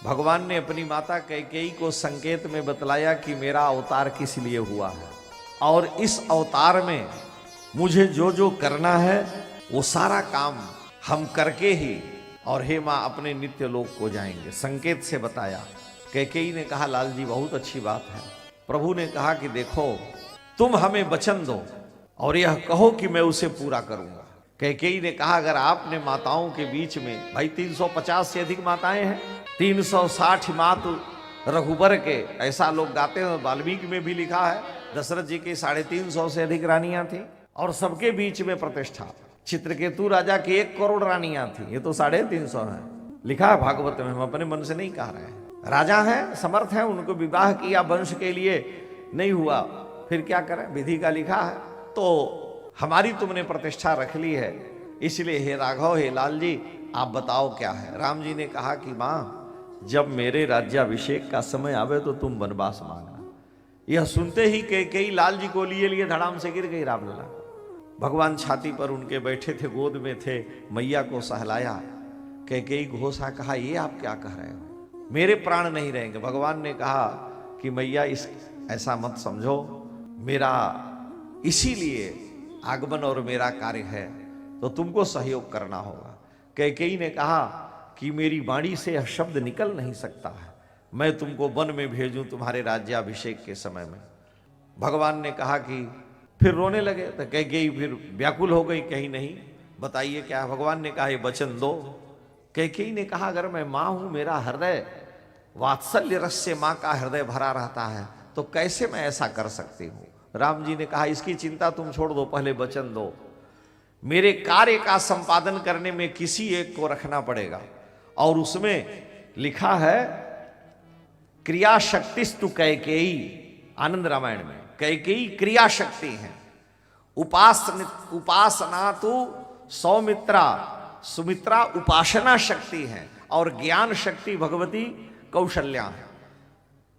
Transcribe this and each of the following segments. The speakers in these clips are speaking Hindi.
भगवान ने अपनी माता कैकेयी को संकेत में बतलाया कि मेरा अवतार किस लिए हुआ है और इस अवतार में मुझे जो जो करना है वो सारा काम हम करके ही और हे माँ अपने नित्य लोक को जाएंगे। संकेत से बताया। कैकेयी ने कहा लाल जी बहुत अच्छी बात है। प्रभु ने कहा कि देखो तुम हमें वचन दो और यह कहो कि मैं उसे पूरा करूंगा। कैकेयी ने कहा अगर आपने माताओं के बीच में, भाई 350 से अधिक माताएं हैं, 360 मातु रघुबर के, ऐसा लोग गाते हैं। वाल्मीकि में भी लिखा है दशरथ जी की 350 से अधिक रानियां थी और सबके बीच में प्रतिष्ठा। चित्रकेतु राजा की 1 करोड़ रानियां थी, ये तो 350 है, लिखा है भागवत में, हम अपने मन से नहीं कह रहे हैं। राजा हैं, समर्थ हैं, उनको विवाह किया वंश के लिए, नहीं हुआ फिर क्या करें, विधि का लिखा है। तो हमारी तुमने प्रतिष्ठा रख ली है, इसलिए हे राघव, हे लाल जी आप बताओ क्या है। राम जी ने कहा कि माँ जब मेरे राज्याभिषेक का समय आवे तो तुम वनवास मांगना। यह सुनते ही कैकेयी लाल जी को लिए लिए धड़ाम से गिर गई रामलला। भगवान छाती पर उनके बैठे थे, गोद में थे, मैया को सहलाया। कैकेयी घोषा कहा ये आप क्या कह रहे हो, मेरे प्राण नहीं रहेंगे। भगवान ने कहा कि मैया ऐसा मत समझो, मेरा इसीलिए आगमन और मेरा कार्य है तो तुमको सहयोग करना होगा। कैकेयी ने कहा कि मेरी वाणी से यह शब्द निकल नहीं सकता है, मैं तुमको वन में भेजूं तुम्हारे राज्याभिषेक के समय में। भगवान ने कहा कि फिर रोने लगे तो कैकेयी फिर व्याकुल हो गई, कहीं नहीं, बताइए क्या है। भगवान ने कहा ये वचन दो। कैकेयी ने कहा अगर मैं माँ हूं, मेरा हृदय वात्सल्य रस से माँ का हृदय भरा रहता है, तो कैसे मैं ऐसा कर सकती हूँ। राम जी ने कहा इसकी चिंता तुम छोड़ दो, पहले वचन दो। मेरे कार्य का संपादन करने में किसी एक को रखना पड़ेगा और उसमें लिखा है क्रिया शक्तिस्तु कैकेयी। आनंद रामायण में कैकेयी क्रिया शक्ति है, उपासना तो सौमित्रा, सुमित्रा उपासना शक्ति है और ज्ञान शक्ति भगवती कौशल्या है।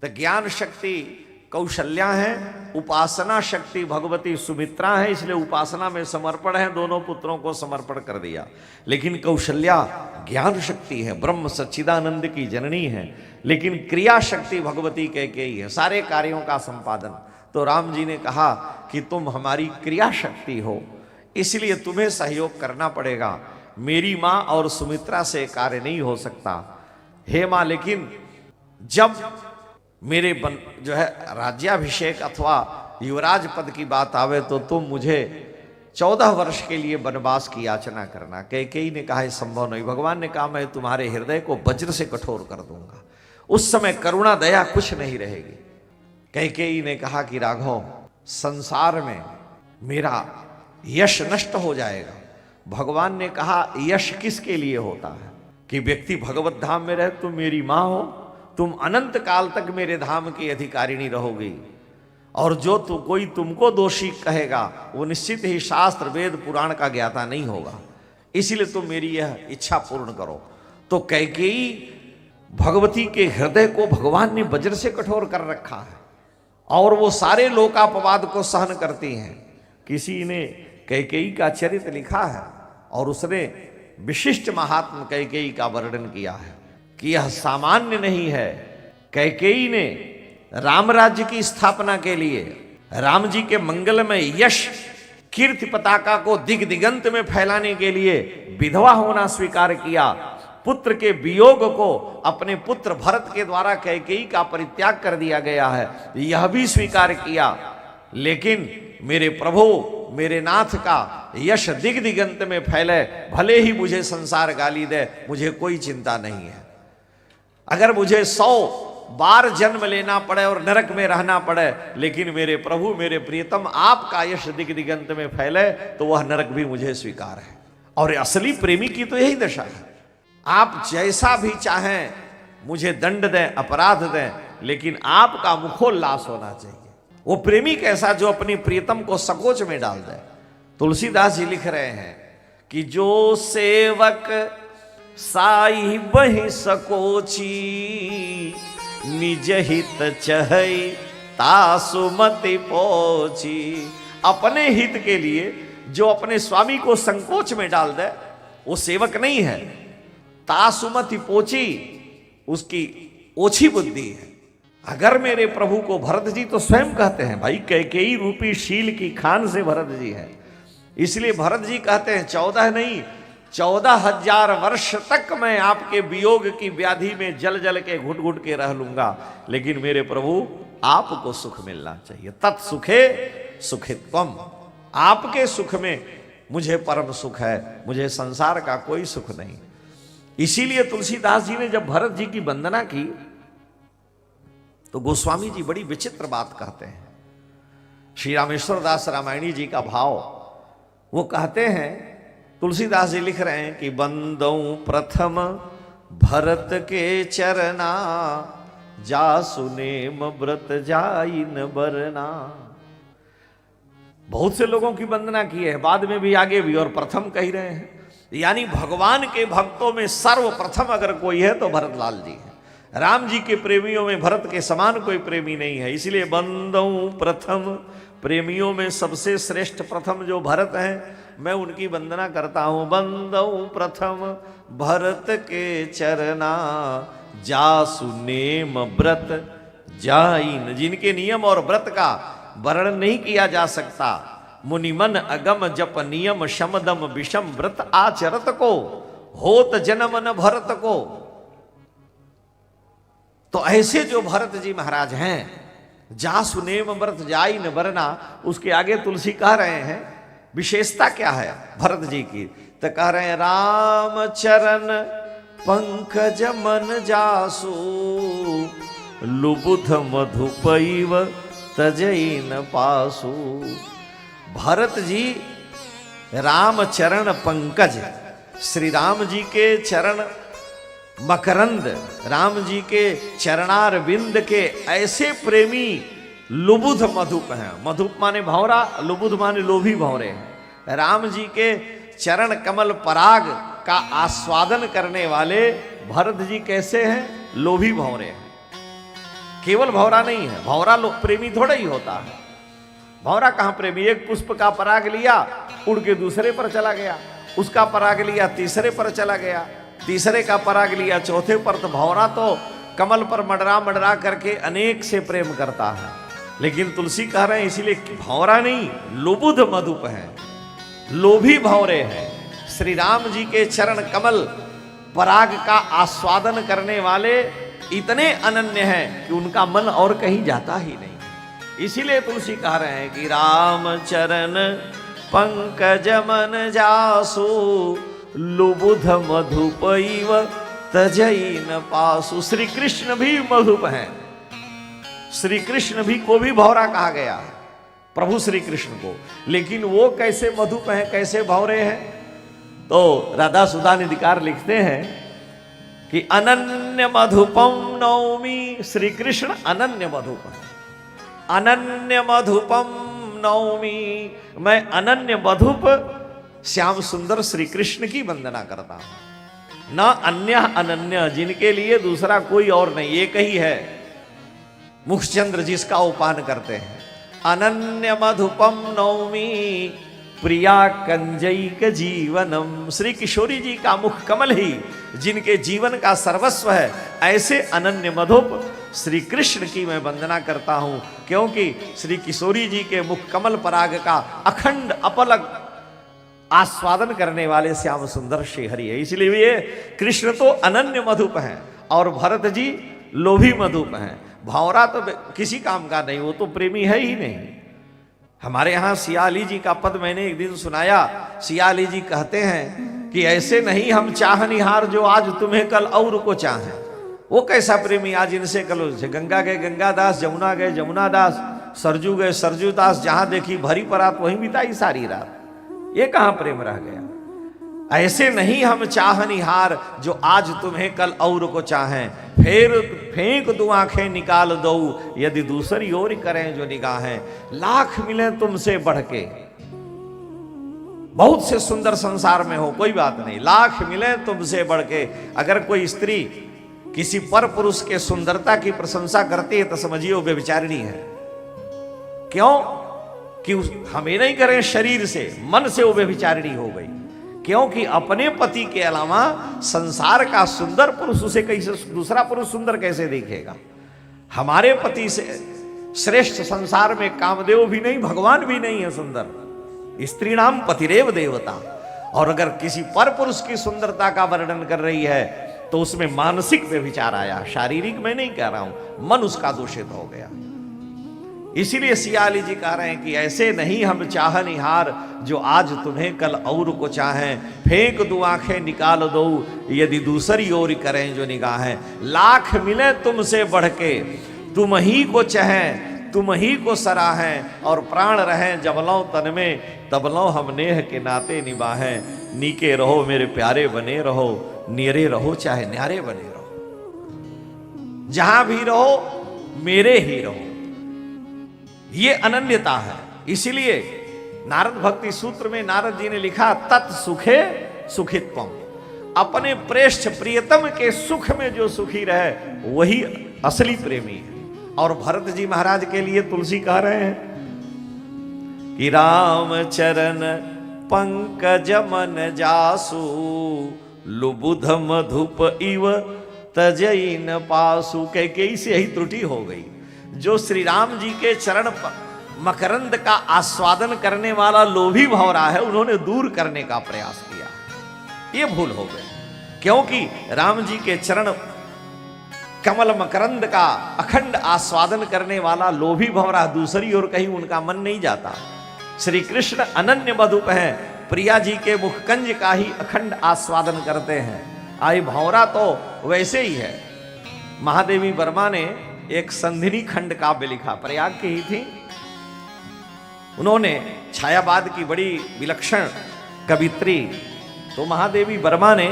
तो ज्ञान शक्ति कौशल्या है, उपासना शक्ति भगवती सुमित्रा है, इसलिए उपासना में समर्पण है, दोनों पुत्रों को समर्पण कर दिया। लेकिन कौशल्या ज्ञान शक्ति है, ब्रह्म सच्चिदानंद की जननी है, लेकिन क्रिया शक्ति भगवती कैकेयी है, सारे कार्यों का संपादन। तो राम जी ने कहा कि तुम हमारी क्रिया शक्ति हो, इसलिए तुम्हें सहयोग करना पड़ेगा, मेरी माँ और सुमित्रा से कार्य नहीं हो सकता। हे माँ, लेकिन जब मेरे जो है राज्याभिषेक अथवा युवराज पद की बात आवे तो तुम मुझे 14 वर्ष के लिए वनवास की याचना करना। कैकेयी ने कहा संभव नहीं। भगवान ने कहा मैं तुम्हारे हृदय को वज्र से कठोर कर दूंगा, उस समय करुणा दया कुछ नहीं रहेगी। कैकेयी ने कहा कि राघव संसार में मेरा यश नष्ट हो जाएगा। भगवान ने कहा यश किसके लिए होता है कि व्यक्ति भगवत धाम में रहे। तुम मेरी माँ हो, तुम अनंत काल तक मेरे धाम की अधिकारिणी रहोगी और जो कोई तुमको दोषी कहेगा वो निश्चित ही शास्त्र वेद पुराण का ज्ञाता नहीं होगा, इसलिए तुम मेरी यह इच्छा पूर्ण करो। तो कैकेयी भगवती के हृदय को भगवान ने वज्र से कठोर कर रखा है और वो सारे लोकापवाद को सहन करती हैं। किसी ने कैकेयी का चरित्र लिखा है और उसने विशिष्ट महात्म कैकेयी का वर्णन किया है कि यह सामान्य नहीं है। कैकेयी ने राम राज्य की स्थापना के लिए, राम जी के मंगलमय यश कीर्ति पताका को दिग दिगंत में फैलाने के लिए विधवा होना स्वीकार किया। पुत्र के वियोग को अपने पुत्र भरत के द्वारा कैकेयी का परित्याग कर दिया गया है, यह भी स्वीकार किया। लेकिन मेरे प्रभु, मेरे नाथ का यश दिग दिगंत में फैले, भले ही मुझे संसार गाली दे, मुझे कोई चिंता नहीं है। अगर मुझे 100 बार जन्म लेना पड़े और नरक में रहना पड़े, लेकिन मेरे प्रभु, मेरे प्रियतम, आपका यश दिग दिगंत में फैले तो वह नरक भी मुझे स्वीकार है। और असली प्रेमी की तो यही दशा है, आप जैसा भी चाहें मुझे दंड दें, अपराध दें, लेकिन आपका मुखोल्लास होना चाहिए। वो प्रेमी कैसा जो अपनी प्रियतम को संकोच में डाल दे। तुलसीदास जी लिख रहे हैं कि जो सेवक साई बहि सकोची, निज हित चहई तासुमति पोची। अपने हित के लिए जो अपने स्वामी को संकोच में डाल दे वो सेवक नहीं है। तासुमति पोची, उसकी ओछी बुद्धि है। अगर मेरे प्रभु को, भरत जी तो स्वयं कहते हैं भाई कैकेयी रूपी शील की खान से भरत जी है, इसलिए भरत जी कहते हैं 14 नहीं 14,000 वर्ष तक मैं आपके वियोग की व्याधि में जल जल के घुट घुट के रह लूंगा, लेकिन मेरे प्रभु आपको सुख मिलना चाहिए। तत्सुखे सुखित्वम, आपके सुख में मुझे परम सुख है, मुझे संसार का कोई सुख नहीं। इसीलिए तुलसीदास जी ने जब भरत जी की वंदना की तो गोस्वामी जी बड़ी विचित्र बात कहते हैं। श्री रामेश्वर दास रामायणी जी का भाव वो कहते हैं, तुलसीदास जी लिख रहे हैं कि बंदौ प्रथम भरत के चरना, जा सुनेम व्रत जाइन बरना। बहुत से लोगों की वंदना की है, बाद में भी आगे भी, और प्रथम कह रहे हैं, यानी भगवान के भक्तों में सर्वप्रथम अगर कोई है तो भरतलाल जी है। राम जी के प्रेमियों में भरत के समान कोई प्रेमी नहीं है, इसलिए बंदौ प्रथम, प्रेमियों में सबसे श्रेष्ठ प्रथम जो भरत हैं, मैं उनकी वंदना करता हूं। बंदौ प्रथम भरत के चरना, जा सुनेम व्रत जाइन। जिनके नियम और व्रत का वर्णन नहीं किया जा सकता, मुनिमन अगम जप नियम शमदम विषम व्रत आचरत को, होत जन्म न भरत को। तो ऐसे जो भरत जी महाराज हैं, जा सुनेम व्रत जाई न बरना, उसके आगे तुलसी कह रहे हैं विशेषता क्या है भरत जी की, तो कह रहे हैं राम चरण पंकज मन जासु, लुबुध मधुपैव तजैन पासु। भरत जी राम चरण पंकज, श्री राम जी के चरण मकरंद, राम जी के चरणार बिंद के ऐसे प्रेमी लुबुध मधुप हैं। मधुप माने भौरा, लुबुध माने लोभी भौरे हैं। राम जी के चरण कमल पराग का आस्वादन करने वाले भरत जी कैसे हैं? लोभी भौरे हैं। केवल भौरा नहीं है, भौरा प्रेमी थोड़ा ही होता है। भौरा कहां प्रेमी? एक पुष्प का पराग लिया, उड़ के दूसरे पर चला गया, उसका पराग लिया तीसरे पर चला गया, तीसरे का पराग लिया चौथे पर। तो भौरा तो कमल पर मडरा मडरा करके अनेक से प्रेम करता है, लेकिन तुलसी कह रहे हैं इसीलिए भौरा नहीं, लुबुध मधुप है, लोभी भौरे हैं। श्री राम जी के चरण कमल पराग का आस्वादन करने वाले इतने अनन्य हैं कि उनका मन और कहीं जाता ही नहीं। इसीलिए तुलसी कह रहे हैं कि राम चरण पंकज मन जासु, लुबुध मधुपैव तजैन पासु। श्री कृष्ण भी मधुप हैं, श्री कृष्ण भी को भी भौरा कहा गया है, प्रभु श्री कृष्ण को। लेकिन वो कैसे मधुप हैं, कैसे भौरे हैं? तो राधा सुधा निधिकार लिखते हैं कि अनन्य मधुपम नौमी, श्री कृष्ण अनन्य मधुप है। अनन्य मधुपम नौमी, मैं अनन्य मधुप श्याम सुंदर श्री कृष्ण की वंदना करता हूं। न अन्य अनन्य, जिनके लिए दूसरा कोई और नहीं, एक ही है मुखचंद्र जिसका उपान करते हैं। अनन्य मधुपम नौमी प्रिया कंजैक जीवनम, श्री किशोरी जी का मुख कमल ही जिनके जीवन का सर्वस्व है, ऐसे अनन्य मधुप श्री कृष्ण की मैं वंदना करता हूं, क्योंकि श्री किशोरी जी के मुख कमल पराग का अखंड अपलग आस्वादन करने वाले श्याम सुंदर श्री हरि है। इसलिए ये कृष्ण तो अनन्य मधुप हैं और भरत जी लोभी मधुप हैं। भौरा तो किसी काम का नहीं, वो तो प्रेमी है ही नहीं। हमारे यहाँ सियाली जी का पद मैंने एक दिन सुनाया। सियाली जी कहते हैं कि ऐसे नहीं हम चाहनिहार जो आज तुम्हें कल और को चाहें। वो कैसा प्रेमी आज इनसे कल से? गंगा गए गंगादास, जमुना गए जमुनादास, सरजू गए सरजूदास, जहां देखी भरी परात वहीं बिताई सारी रात। ये कहां प्रेम रह गया? ऐसे नहीं हम चाहनिहार जो आज तुम्हें कल और को चाहें, फिर फेंक दो आंखें निकाल दो यदि दूसरी ओर करें जो निगाहें, लाख मिले तुमसे बढ़ के। बहुत से सुंदर संसार में हो कोई बात नहीं, लाख मिले तुमसे बढ़ के। अगर कोई स्त्री किसी पर पुरुष के सुंदरता की प्रशंसा करती है तो समझिए वो व्यभिचारिणी है। क्यों? कि हमें नहीं करें शरीर से, मन से वो व्यभिचारिणी हो गई। क्योंकि अपने पति के अलावा संसार का सुंदर पुरुष उसे कैसे, दूसरा पुरुष सुंदर कैसे देखेगा। हमारे पति से श्रेष्ठ संसार में कामदेव भी नहीं, भगवान भी नहीं है सुंदर। स्त्री नाम पतिरेव देवता। और अगर किसी पर पुरुष की सुंदरता का वर्णन कर रही है तो उसमें मानसिक व्यभिचार आया, शारीरिक मैं नहीं कह रहा हूं, मन उसका दूषित हो गया। इसीलिए सियाली जी कह रहे हैं कि ऐसे नहीं हम चाहनिहार, जो आज तुम्हें कल और को चाहें। फेंक दो आंखें निकाल दो, यदि दूसरी ओर करें जो निगाहें। लाख मिले तुमसे बढ़ के, तुम ही को चाहें, तुम ही को सराहें। और प्राण रहें जबलों तन में, तबलों हम नेह के नाते निभाहें। नीके रहो मेरे प्यारे बने रहो, नीरे रहो चाहे न्यारे बने रहो। जहां भी रहो मेरे ही रहो, ये अनन्यता है। इसीलिए नारद भक्ति सूत्र में नारद जी ने लिखा, तत् सुखे सुखित्वम। अपने प्रेष्ठ प्रियतम के सुख में जो सुखी रहे वही असली प्रेमी है। और भरत जी महाराज के लिए तुलसी कह रहे हैं कि राम चरण पंकज मन जासु, लुबुध मधुप इव तजइन पासु। कैकेयी से यही त्रुटि हो गई। जो श्री राम जी के चरण मकरंद का आस्वादन करने वाला लोभी भौरा है, उन्होंने दूर करने का प्रयास किया। ये भूल हो गई, क्योंकि राम जी के चरण कमल मकरंद का अखंड आस्वादन करने वाला लोभी भौरा, दूसरी ओर कहीं उनका मन नहीं जाता। श्री कृष्ण अनन्य मधुप हैं, प्रिया जी के मुखकंज का ही अखंड आस्वादन करते हैं। आई भौरा तो वैसे ही है। महादेवी वर्मा ने एक संधिनी खंड काव्य लिखा, प्रयाग की ही थी। उन्होंने छायावाद की बड़ी विलक्षण कवित्री, तो महादेवी वर्मा ने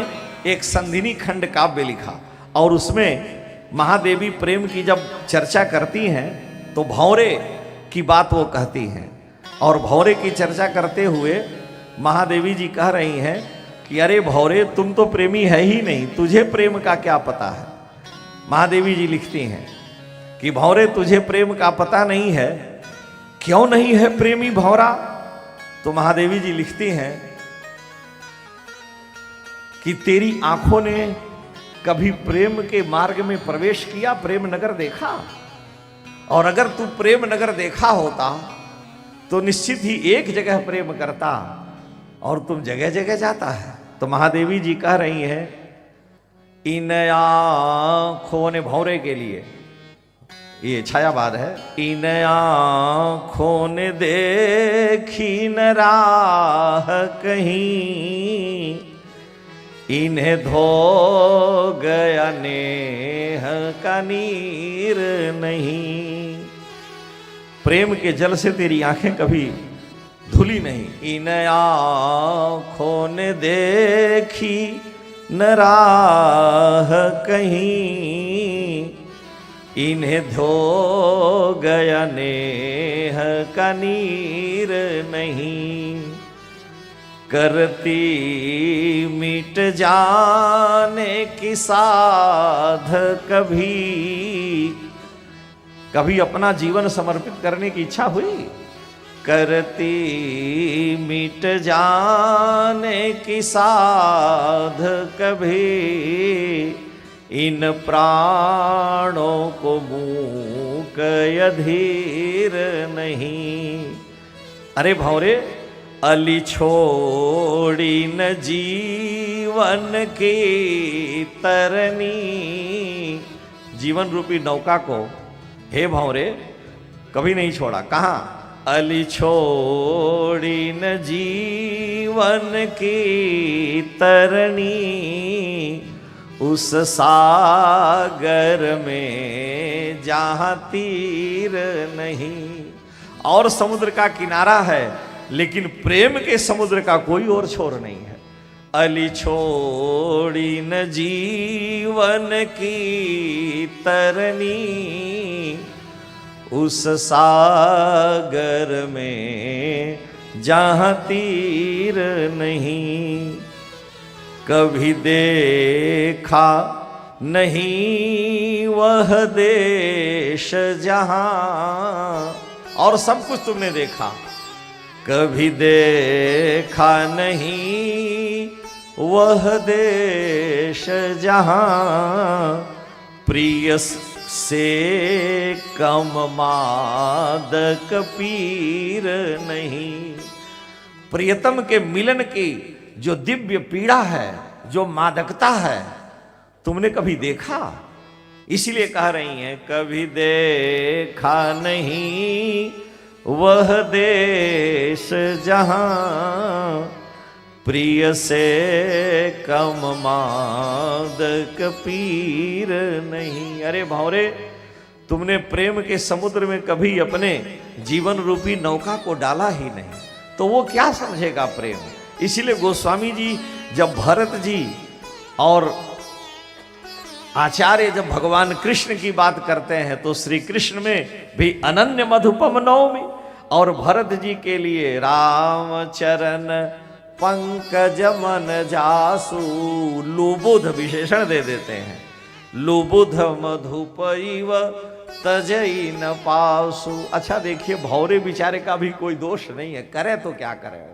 एक संधिनी खंड काव्य लिखा। और उसमें महादेवी प्रेम की जब चर्चा करती हैं तो भौरे की बात वो कहती हैं। और भौरे की चर्चा करते हुए महादेवी जी कह रही हैं कि अरे भौरे, तुम तो प्रेमी है ही नहीं, तुझे प्रेम का क्या पता है। महादेवी जी लिखती हैं कि भौरे, तुझे प्रेम का पता नहीं है। क्यों नहीं है प्रेमी भौरा? तो महादेवी जी लिखती हैं कि तेरी आंखों ने कभी प्रेम के मार्ग में प्रवेश किया, प्रेम नगर देखा? और अगर तू प्रेम नगर देखा होता तो निश्चित ही एक जगह प्रेम करता, और तुम जगह जगह जाता है। तो महादेवी जी कह रही है, इन आंखों ने, भौरे के लिए ये छायावाद है, इन आंखों ने देखी न राह कहीं, इन्हें धो गया नेह का नीर नहीं। प्रेम के जल से तेरी आंखें कभी धुली नहीं। इन आंखों ने देखी न राह कहीं, इन्हें धो गया नेह का नीर नहीं। करती मिट जाने की साध कभी, कभी अपना जीवन समर्पित करने की इच्छा हुई? करती मिट जाने की साध कभी, इन प्राणों को मूक अधीर नहीं। अरे भौरे, अली छोड़ी न जीवन की तरनी। जीवन रूपी नौका को हे भौरे कभी नहीं छोड़ा। कहाँ? अली छोड़ी न जीवन की तरनी, उस सागर में जहाँ तीर नहीं। और समुद्र का किनारा है, लेकिन प्रेम के समुद्र का कोई और छोर नहीं है। अली छोड़ी न जीवन की तरनी, उस सागर में जहाँ तीर नहीं। कभी देखा नहीं वह देश जहाँ, और सब कुछ तुमने देखा। कभी देखा नहीं वह देश जहां प्रिय से कम मादक पीर नहीं। प्रियतम के मिलन की जो दिव्य पीड़ा है, जो मादकता है, तुमने कभी देखा? इसीलिए कह रही हैं कभी देखा नहीं वह देश जहां प्रिय से कम मादक पीर नहीं। अरे भंवरे, तुमने प्रेम के समुद्र में कभी अपने जीवन रूपी नौका को डाला ही नहीं, तो वो क्या समझेगा प्रेम। इसीलिए गोस्वामी जी जब भरत जी और आचार्य जब भगवान कृष्ण की बात करते हैं तो श्री कृष्ण में भी अनन्य मधुपम नौमि, और भरत जी के लिए राम चरण पंकज मन जासु लुबुध विशेषण दे देते हैं। लुबुध मधुपैव तजई न पासु। अच्छा देखिए, भौरे बेचारे का भी कोई दोष नहीं है, करे तो क्या करे,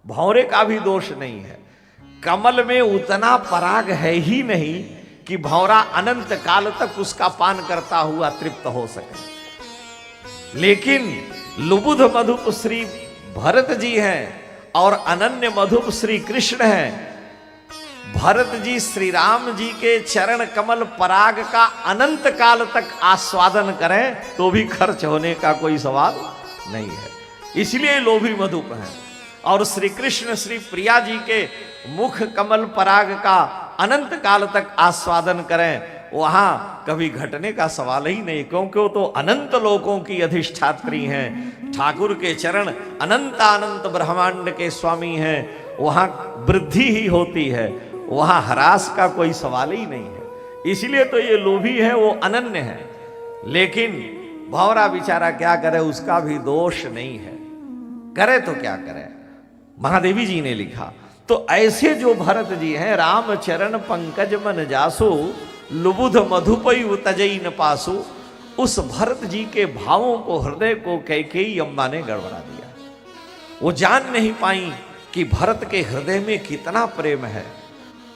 भौरे का भी दोष नहीं है। कमल में उतना पराग है ही नहीं कि भौरा अनंत काल तक उसका पान करता हुआ तृप्त हो सके। लेकिन लुबुध मधुप श्री भरत जी हैं और अनन्य मधुप श्री कृष्ण हैं। भरत जी श्री राम जी के चरण कमल पराग का अनंत काल तक आस्वादन करें तो भी खर्च होने का कोई सवाल नहीं है, इसलिए लोभी मधुप हैं। और श्री कृष्ण श्री प्रिया जी के मुख कमल पराग का अनंत काल तक आस्वादन करें, वहां कभी घटने का सवाल ही नहीं, क्योंकि वो तो अनंत लोकों की अधिष्ठात्री हैं। ठाकुर के चरण अनंत अनंत ब्रह्मांड के स्वामी हैं, वहां वृद्धि ही होती है, वहां ह्रास का कोई सवाल ही नहीं है। इसलिए तो ये लोभी है, वो अनन्य है। लेकिन भौरा बेचारा क्या करे, उसका भी दोष नहीं है, करे तो क्या करे। महादेवी जी ने लिखा, तो ऐसे जो भरत जी हैं, राम चरण पंकज मन जासु लुबुध मधुपैव तजई न पासु, उस भरत जी के भावों को, हृदय को कैकेयी अम्मा ने गड़बड़ा दिया। वो जान नहीं पाई कि भरत के हृदय में कितना प्रेम है।